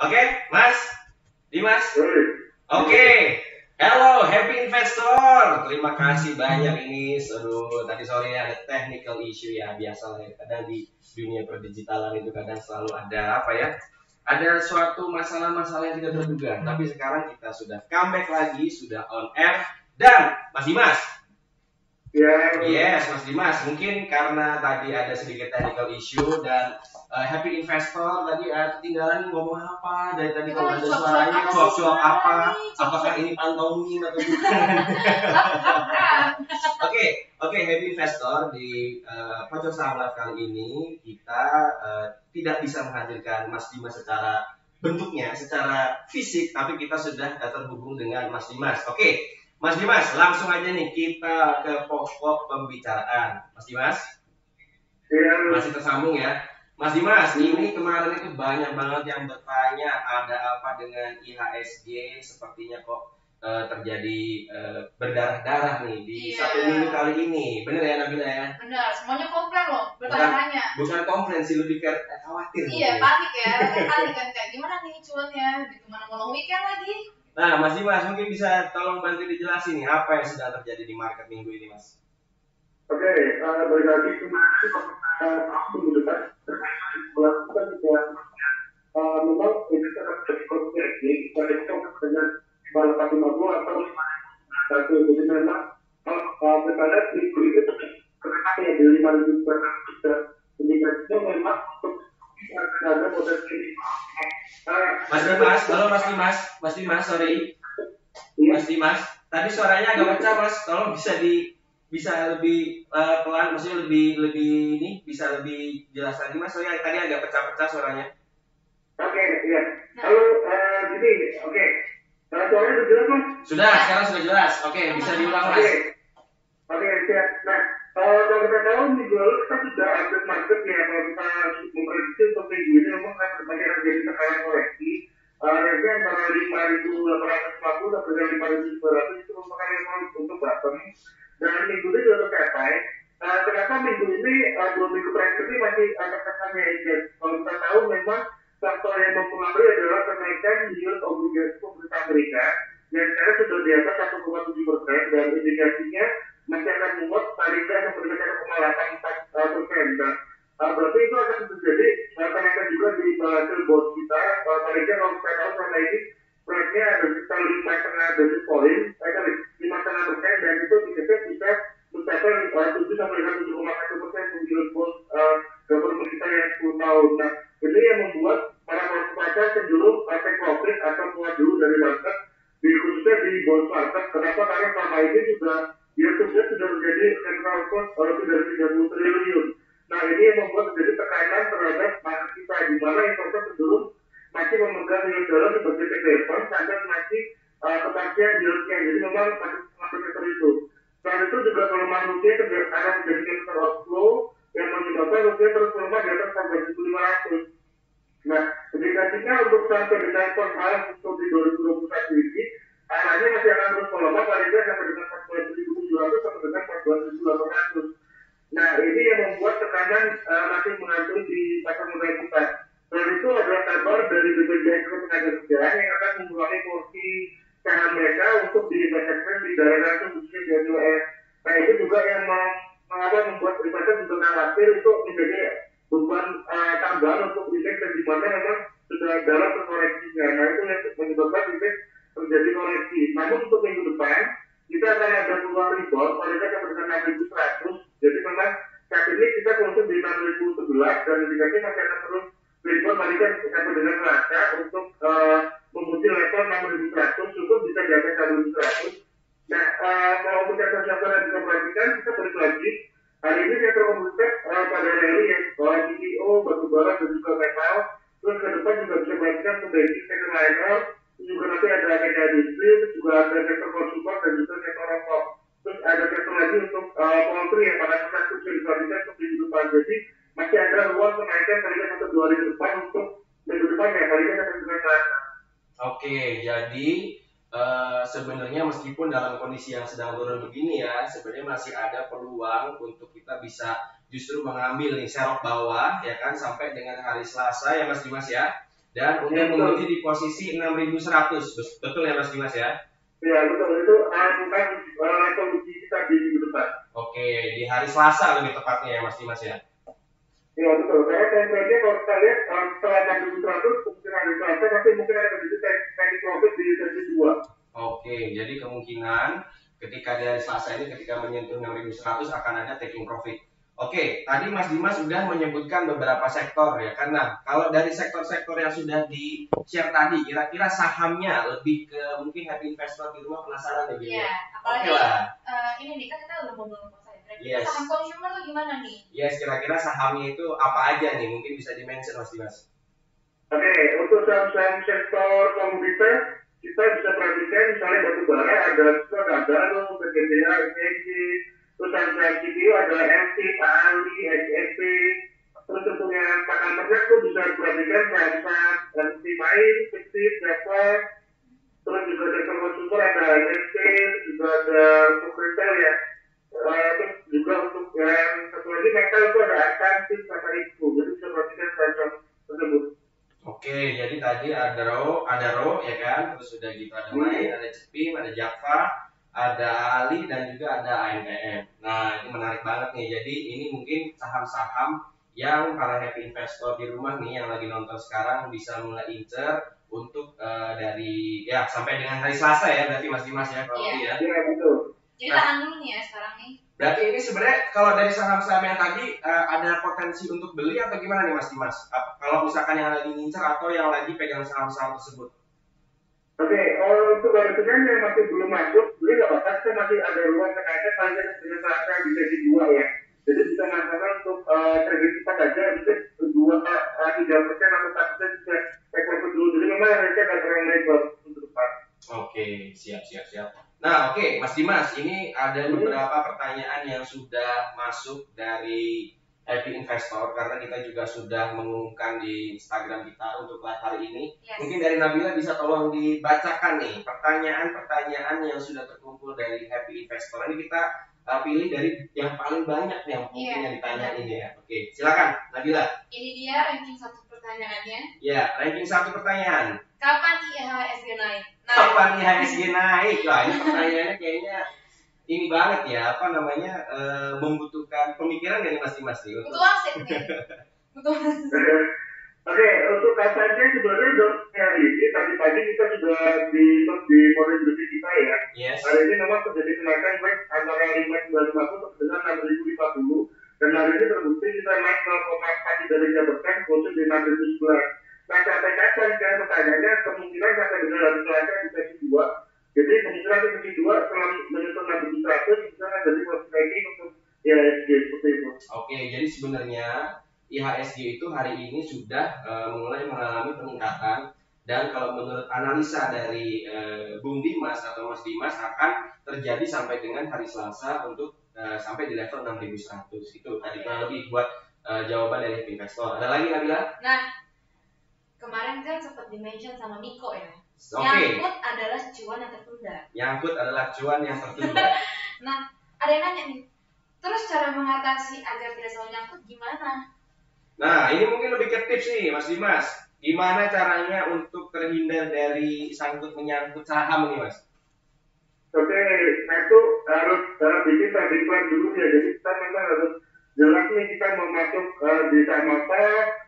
Oke, Mas Dimas. Oke. Hello, happy investor. Terima kasih banyak ini. Tadi sore ada technical issue ya, biasalah ya. Kadang di dunia perdigitalan itu kadang selalu ada apa ya? Ada suatu masalah-masalah yang tidak terduga. Tapi sekarang kita sudah comeback lagi, sudah on air. Dan Mas Dimas. Yes, Mas Dimas. Mungkin karena tadi ada sedikit technical issue dan happy investor tadi ketinggalan ngomong apa dari tadi kalau ada suaranya cuap-cuap apa? Apakah ini pantomim atau bukan? Oke, happy investor di pojok saham live kali ini kita tidak bisa menghadirkan Mas Dimas secara bentuknya, secara fisik, tapi kita sudah terhubung dengan Mas Dimas. Oke. Mas Dimas, langsung aja nih kita ke pokok pembicaraan. Mas Dimas, masih tersambung ya. Mas Dimas, ini kemarin itu banyak banget yang bertanya ada apa dengan IHSG, sepertinya kok terjadi berdarah-darah nih di satu minggu kali ini. Bener ya Nabila ya? Bener, semuanya komplain loh, bertanya-tanya. Bukan komplain sih, lebih ke khawatir. Iya, panik ya, panik kan kayak gimana nih cuannya, gitu mana mau weekend lagi. Nah, Mas Dimas mungkin bisa tolong bantu dijelasin nih apa yang sedang terjadi di market minggu ini, Mas. Oke, balik lagi kemarin aku dekat melakukan juga memang ini sangat terkoneksi pada itu dengan 450 atau 500. Jadi memang kita lihat minggu ini terkena ya di 5.200 dan indikasinya memang untuk ada potensi. Mas Dimas, halo Mas Dimas, sorry. Mas Dimas, tadi suaranya agak pecah Mas, tolong bisa lebih pelan, maksudnya lebih ini bisa lebih jelas lagi Mas, soalnya tadi agak pecah-pecah suaranya. Oke, iya. Halo, gini, oke. Suaranya sudah jelas Mas? Sudah, sekarang sudah jelas. Oke, bisa diulang Mas. Oke, siap. Nah, kalau kita tahu minggu lalu kita sudah update market ya, kalau kita memprediksi untuk minggu ini memang akan berbagai terjadi tekanan koreksi. Range antara 5.850 sampai dengan 5.900 itu merupakan level untuk bottom. Dan minggu ini juga tercapai. Kenapa minggu ini dua minggu terakhir ini masih terkesannya ya? Kalau kita tahu memang faktor yang mempengaruhi adalah kenaikan yield obligasi pemerintah Amerika yang sekarang sudah di atas 1,7% dan indikasinya masih akan membuat paling sampai dengan 1,84%. Dan berarti itu akan terjadi kenaikan juga di hasil bond kita. Paling kalau kita tahu selama ini spreadnya ada sekitar 5,5 basis point, 5,5%, dan itu tiketnya bisa mencapai 7 sampai dengan 7,1% untuk yield bond government kita yang 10 tahun. Nah, ini yang membuat para pelaku pasar cenderung take profit atau keluar dulu dari market, khususnya di bond market. Kenapa? Karena selama ini juga sudah menjadi central cost lebih dari 30 triliun. Nah, ini yang membuat terjadi tekanan terhadap market kita, di mana investor cenderung masih memegang US dollar sebagai safe haven sampai masih kepastian yieldnya. Jadi memang masih seperti itu. Selain itu juga pelemahan rupiah akan menjadi capital outflow yang menyebabkan rupiah terus melemah di atas 14.500. Nah, indikasinya untuk sampai dengan konfirmasi untuk di 2021 ini, arahnya masih akan terus melemah paling tidak sampai dengan 14.700 sampai dengan 14.800. Nah, ini yang membuat tekanan masih menghantui di pasar modal kita. Selain itu adalah kabar dari BPJS Ketenagakerjaan yang akan mengurangi porsi saham mereka untuk diinvestasikan di daerah langsung khususnya di US. Nah, itu juga yang membuat investor juga khawatir itu menjadi beban tambahan untuk indeks yang dimana memang sudah dalam koreksinya. Nah, itu yang menyebabkan indeks terjadi koreksi. Namun untuk minggu depan kita akan ada peluang rebound paling tidak sampai dengan 6.100. Jadi memang saat ini kita konsum di 6.011 dan indikasi masih akan terus rebound paling tidak sampai dengan Selasa untuk memuji level 6.100 cukup bisa di atas 6.100. Nah, kalau untuk siapa yang bisa perhatikan, kita balik lagi. Hari ini saya terkomunitas pada rally yang CPO, batubara dan juga metal. Terus ke depan juga bisa perhatikan ke basic sector liner. Juga nanti ada industri, terus juga ada sektor konsumer dan juga sektor rokok. Terus ada sektor lagi untuk poultry yang pada saat itu bisa diperhatikan untuk minggu depan. Jadi masih ada ruang kenaikan paling satu 2 hari depan untuk minggu depan ya, paling sampai dengan Selasa. Oke, jadi sebenarnya meskipun dalam kondisi yang sedang turun begini ya, sebenarnya masih ada peluang untuk kita bisa justru mengambil nih serok bawah ya kan sampai dengan hari Selasa ya Mas Dimas ya. dan untuk menguji di posisi 6.100. Betul ya Mas Dimas ya? Iya betul, itu bukan level uji kita di minggu depan. Oke, di hari Selasa lebih tepatnya ya Mas Dimas ya? Iya betul, karena trendnya kalau kita lihat setelah 6.100 mungkin hari Selasa, tapi mungkin ada terjadi teknik profit di sesi 2. Oke, jadi kemungkinan ketika di hari Selasa ini ketika menyentuh 6.100 akan ada taking profit. Oke, tadi Mas Dimas sudah menyebutkan beberapa sektor ya, karena kalau dari sektor-sektor yang sudah di-share tadi, kira-kira sahamnya lebih ke mungkin happy investor di rumah penasaran ya, Gitu. Iya, apalagi Oke lah. ini nih kan kita udah mau bulan puasa ya. Kira-kira Yes. saham consumer tuh gimana nih? Yes, kira-kira sahamnya itu apa aja nih? Mungkin bisa di-mention Mas Dimas. Oke, untuk saham-saham sektor komoditas kita bisa perhatikan misalnya batu bara ada Adaro, PTBA, SNG, terus saham-saham CPO ada LT, PALI, SEP, terus tentunya pakan ternak tuh bisa diperhatikan saham-saham LT Main, Pixit, Java, terus juga sektor konsumer ada ISP, juga ada untuk retail ya. Terus juga untuk yang satu lagi metal itu ada Asantis, Tata Ibu, jadi bisa perhatikan saham-saham tersebut. Oke, jadi tadi ada Adaro ya kan, terus sudah gitu ada Main, ada Cepim, ada Java, ada Ali dan juga ada AMPM. Nah, ini menarik banget nih. Jadi ini mungkin saham-saham yang para happy investor di rumah nih yang lagi nonton sekarang bisa mulai incer untuk dari ya sampai dengan hari Selasa ya berarti Mas Dimas ya kalau Iya. ya. Iya betul. Jadi tahan dulu nih ya sekarang nih. Berarti ini sebenarnya kalau dari saham-saham yang tadi ada potensi untuk beli atau gimana nih Mas Dimas? Kalau misalkan yang lagi ngincer atau yang lagi pegang saham-saham tersebut? Oke, untuk barang yang masih belum masuk, beli nggak apa-apa, kita masih ada ruang kenaikan paling tidak dengan Selasa di sesi 2 ya. Jadi bisa manfaatkan untuk trading kita saja, bisa 2-3% atau 4% bisa take profit dulu. Jadi memang harusnya agak terlalu lebar untuk depan. Oke, siap. Nah, oke, Mas Dimas, ini ada beberapa pertanyaan yang sudah masuk dari happy investor karena kita juga sudah mengumumkan di Instagram kita untuk live hari ini. Yes. Mungkin dari Nabila bisa tolong dibacakan nih pertanyaan-pertanyaan yang sudah terkumpul dari happy investor. Ini kita pilih dari yang paling banyak yang mungkin yang ditanya ini ya. Oke, silakan Nabila. Ini dia ranking 1 pertanyaannya. Ya, ranking 1 pertanyaan. Kapan IHSG naik? Kapan IHSG naik? Wah, ini pertanyaannya kayaknya ini banget ya, apa namanya, membutuhkan pemikiran dari Mas Dimas nih. Butuh wasit nih. Butuh wasit. Oke, untuk katanya sebenarnya udah hari ini, tadi pagi kita sudah di model industri kita ya. Yes. Hari ini memang terjadi kenaikan baik antara 5.950 dengan 6.050 dan hari ini terbukti kita naik 0,4% khusus di 6.011. Nah, sampai kapan kan pertanyaannya kemungkinan sampai dengan hari Selasa di sesi 2. Jadi kemungkinan di sesi 2 setelah menyentuh 6.100 bisa jadi positif untuk IHSG seperti itu. Oke, jadi sebenarnya IHSG itu hari ini sudah mulai mengalami peningkatan dan kalau menurut analisa dari Bung Dimas atau Mas Dimas akan terjadi sampai dengan hari Selasa untuk sampai di level 6.100 itu tadi kurang lebih buat jawaban dari investor. Ada lagi Nabila? Nah, kemarin kan sempat di-mention sama Miko ya. Oke. Nyangkut adalah cuan yang tertunda. Nyangkut adalah cuan yang tertunda. Nah, ada yang nanya nih. Terus cara mengatasi agar tidak selalu nyangkut gimana? Nah, ini mungkin lebih ke tips nih, Mas Dimas. Gimana caranya untuk terhindar dari sangkut menyangkut saham nih, Mas? Oke, nah itu harus bikin trading plan dulu ya. Jadi kita memang harus jelas nih kita mau masuk di saham apa,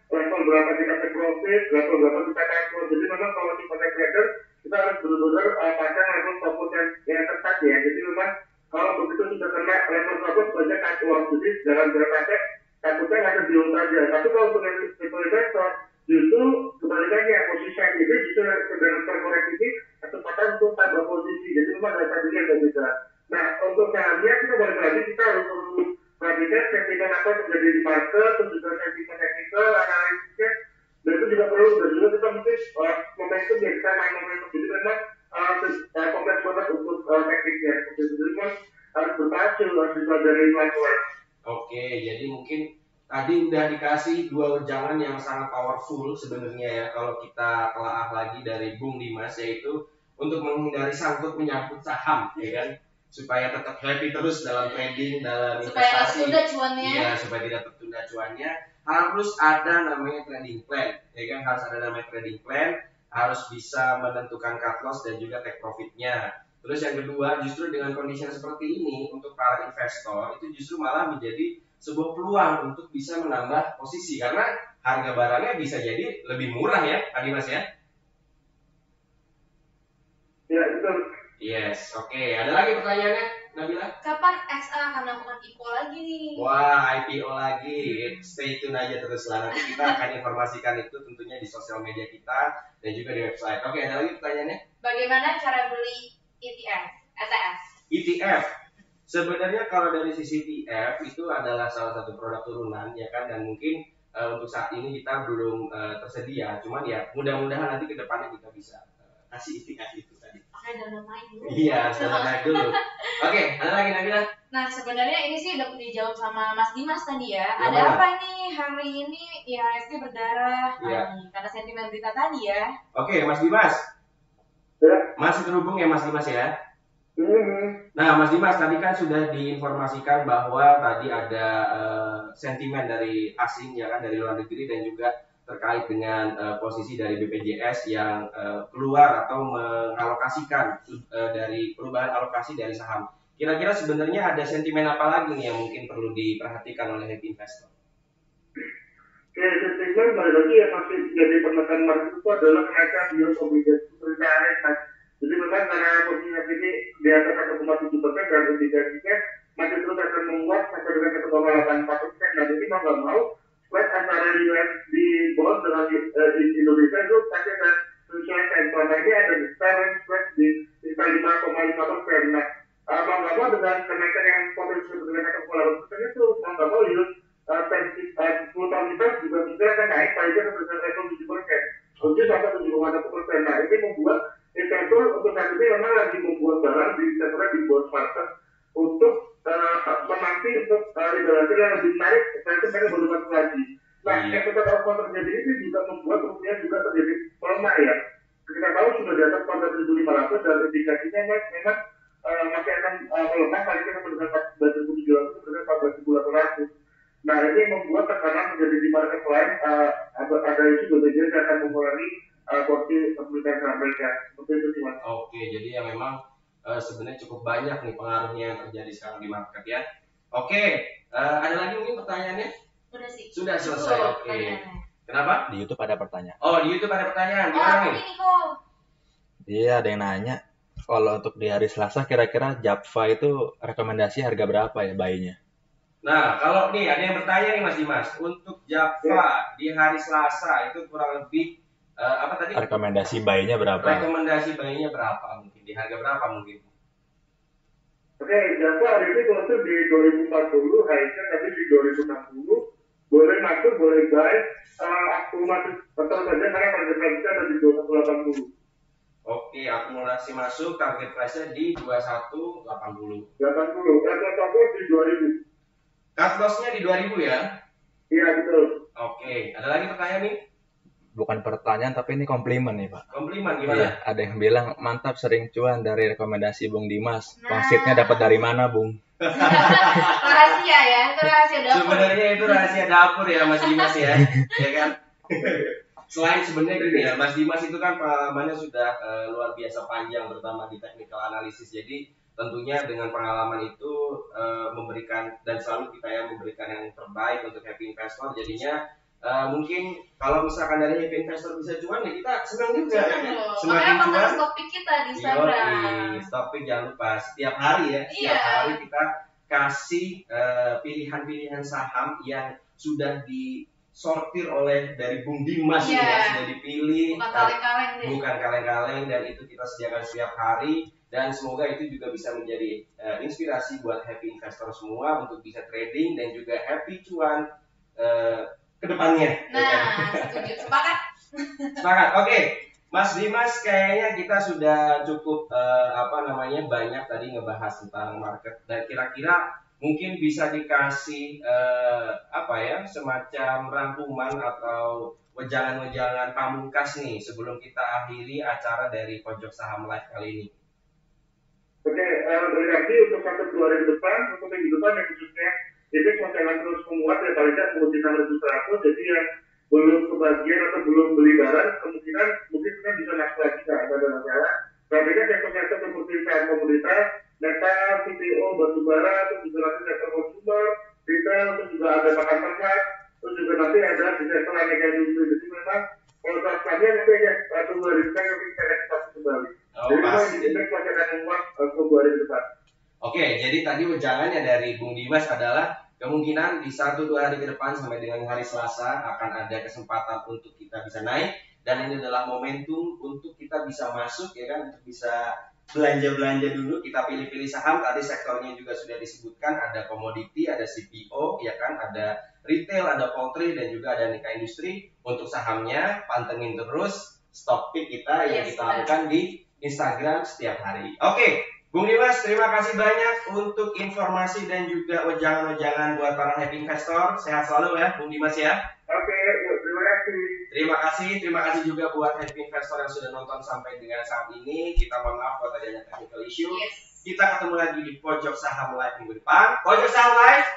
level berapa kita take profit, level berapa kita cash flow. Jadi memang kalau di content trader kita harus benar-benar pasang level stop yang ketat ya. Jadi memang kalau begitu sudah kena level stop banyak cash flow. Jadi jangan sampai takutnya nggak deal saja. Tapi kalau untuk investor justru kebalikannya posisi saat ini justru sedang terkoreksi ini kesempatan untuk tambah posisi. Jadi memang ada tadi yang bisa. Nah untuk sahamnya kita balik lagi kita harus perhatikan sentimen apa terjadi di market, terus juga sentimen teknikal, analisisnya, dan itu juga perlu. Dan juga kita mungkin momentum ya kita main momentum. Jadi memang kompleks banget untuk tekniknya. Jadi memang harus berhasil, harus dipelajari pelan-pelan. Oke, jadi mungkin tadi udah dikasih dua wejangan yang sangat powerful sebenarnya ya kalau kita telaah lagi dari Bung Dimas, yaitu untuk menghindari sangkut menyangkut saham, ya kan? Supaya tetap happy terus dalam trading, dalam supaya investasi. tertunda cuannya. Iya, supaya tidak tertunda cuannya. harus ada namanya trading plan, ya kan, harus ada namanya trading plan, harus bisa menentukan cut loss dan juga take profitnya. Terus yang kedua, justru dengan kondisi yang seperti ini untuk para investor itu justru malah menjadi sebuah peluang untuk bisa menambah posisi karena harga barangnya bisa jadi lebih murah ya, Adi Mas ya. Ya, betul. Yes, oke. Ada lagi pertanyaannya, Nabila? Kapan XA akan melakukan IPO lagi nih? Wah, IPO lagi. Stay tune aja terus lah. Nanti kita akan informasikan itu tentunya di sosial media kita dan juga di website. Oke, ada lagi pertanyaannya? Bagaimana cara beli ETF? ETF? ETF. Sebenarnya kalau dari sisi ETF itu adalah salah satu produk turunan ya kan, dan mungkin untuk saat ini kita belum tersedia. Cuman ya mudah-mudahan nanti ke depannya kita bisa kasih ETF itu tadi. Oke, download naik dulu. Iya, sudah naik dulu. Oke, ada lagi Nabila? Nah, sebenarnya ini sih udah dijawab sama Mas Dimas tadi ya. Gimana? Ada apa nih hari ini IHSG berdarah? Iya. Karena sentimen berita tadi ya. Oke, Mas Dimas. Ya. Masih terhubung ya Mas Dimas ya? Hmm. Nah, Mas Dimas tadi kan sudah diinformasikan bahwa tadi ada sentimen dari asing ya kan, dari luar negeri dan juga terkait dengan posisi dari BPJS yang keluar atau mengalokasikan dari perubahan alokasi dari saham. Kira-kira sebenarnya ada sentimen apa lagi nih yang mungkin perlu diperhatikan oleh happy investor? Oke, sentimen balik lagi yang masih jadi penekan market itu adalah kenaikan yield obligasi perusahaan AS. Jadi memang karena posisinya ini di atas 1,7% dan indikasinya masih terus akan menguat sampai dengan 1,84%. Dan ini mau nggak mau spread antara US di bond dengan di Indonesia itu pasti akan menyesuaikan. Selama ini ada di sekarang spread di sekitar 5,5%. Nah, mau nggak mau dengan kenaikan yang potensi dengan 1,8% itu mau nggak mau yield tensi 10 tahun kita juga mungkin akan naik paling tidak sebesar level 7%. Mungkin sampai 7,1%. Nah, ini membuat investor untuk saat ini memang lagi membuat barang di sektor di bond market untuk menanti untuk rebalancing yang lebih menarik setelah itu mereka baru masuk lagi. Nah, yang tetap harus terjadi ini juga membuat rupiah juga terjadi melemah ya. Kita tahu sudah di atas 14.500 dan indikasinya memang masih akan melemah paling tidak sampai dengan 14.700 sampai dengan 14.800. Nah, ini membuat tekanan menjadi di market lain ada isu BPJS yang akan mengurangi porsi pembelian saham mereka. Seperti itu sih Mas. Oke, jadi ya memang sebenarnya cukup banyak nih pengaruhnya yang terjadi sekarang di market ya. Oke, ada lagi mungkin pertanyaannya? Udah sih. Sudah selesai. Oke. Kenapa? Di YouTube ada pertanyaan. Oh, di YouTube ada pertanyaan. Oh, Gimana apa nih? ini kok? Iya, ada yang nanya. Kalau untuk di hari Selasa kira-kira Japfa itu rekomendasi harga berapa ya bayinya? Nah, kalau nih ada yang bertanya nih Mas Dimas, untuk Java di hari Selasa itu kurang lebih apa tadi? Rekomendasi bayinya berapa? Rekomendasi bayinya berapa mungkin? Di harga berapa mungkin? Oke, Java hari ini close di 2040, high-nya tapi di 2060. Boleh masuk, boleh buy. Aku masih tetap saja karena target price-nya ada di 2180. Oke, akumulasi masuk, target price-nya di 2180. 80, cut di 2000. Cut loss-nya di 2000 ya? Iya, betul. Oke, ada lagi pertanyaan nih? Bukan pertanyaan tapi ini komplimen nih Pak. Komplimen Iya, gimana? ada yang bilang mantap sering cuan dari rekomendasi Bung Dimas. Nah. Pangsitnya dapat dari mana Bung? Rahasia ya, itu rahasia dapur. Sebenarnya itu rahasia dapur ya Mas Dimas ya, ya kan? Selain sebenarnya gini ya, Mas Dimas itu kan pengalamannya sudah luar biasa panjang, terutama di technical analysis. Jadi tentunya dengan pengalaman itu memberikan dan selalu kita yang memberikan yang terbaik untuk happy investor. Jadinya mungkin kalau misalkan dari happy investor bisa cuan ya kita senang juga. Semakin cuan. Stop pick kita di Instagram. Stop pick jangan lupa setiap hari ya. Setiap hari kita kasih pilihan-pilihan saham yang sudah disortir oleh dari Bung Dimas ya, sudah dipilih. Bukan kaleng-kaleng deh. Bukan kaleng-kaleng, dan itu kita sediakan setiap hari. Dan semoga itu juga bisa menjadi inspirasi buat happy investor semua untuk bisa trading dan juga happy cuan ke depannya. Nah, ya kan? Setuju. Sepakat. Sepakat. Oke. Mas Dimas, kayaknya kita sudah cukup banyak tadi ngebahas tentang market, dan kira-kira mungkin bisa dikasih semacam rangkuman atau wejangan-wejangan pamungkas nih sebelum kita akhiri acara dari Pojok Saham Live kali ini. Oke, berarti untuk 1-2 hari ke depan, untuk minggu depan yang khususnya indeks masih akan terus menguat ya, paling tidak menguji 6.100. Jadi yang belum kebagian atau belum beli barang kemungkinan mungkin kita bisa masuk lagi, nggak ada masalah. Tapi kan sektor-sektor seperti saham komoditas, metal, CPO, batu bara, terus juga nanti sektor konsumer, retail, terus juga ada makan ternak, terus juga nanti ada di sektor aneka industri. Jadi memang kalau sahamnya nanti ya tunggu hari kita yang kita ekspor kembali. Jadi memang di indeks masih akan menguat tunggu hari ke depan. Oke, jadi tadi wejangannya dari Bung Dimas adalah kemungkinan di 1-2 hari ke depan sampai dengan hari Selasa akan ada kesempatan untuk kita bisa naik, dan ini adalah momentum untuk kita bisa masuk ya kan, untuk bisa belanja-belanja dulu. Kita pilih-pilih saham, tadi sektornya juga sudah disebutkan, ada komoditi, ada CPO ya kan, ada retail, ada poultry, dan juga ada aneka industri. Untuk sahamnya pantengin terus stock pick kita yang kita lakukan di Instagram setiap hari. Oke, Bung Dimas, terima kasih banyak untuk informasi dan juga wejangan-wejangan buat para happy investor. Sehat selalu ya, Bung Dimas ya. Oke, terima kasih. Terima kasih juga buat happy investor yang sudah nonton sampai dengan saat ini. Kita mohon maaf kalau tadi ada technical issue. Kita ketemu lagi di Pojok Saham Live minggu depan. Pojok Saham Live,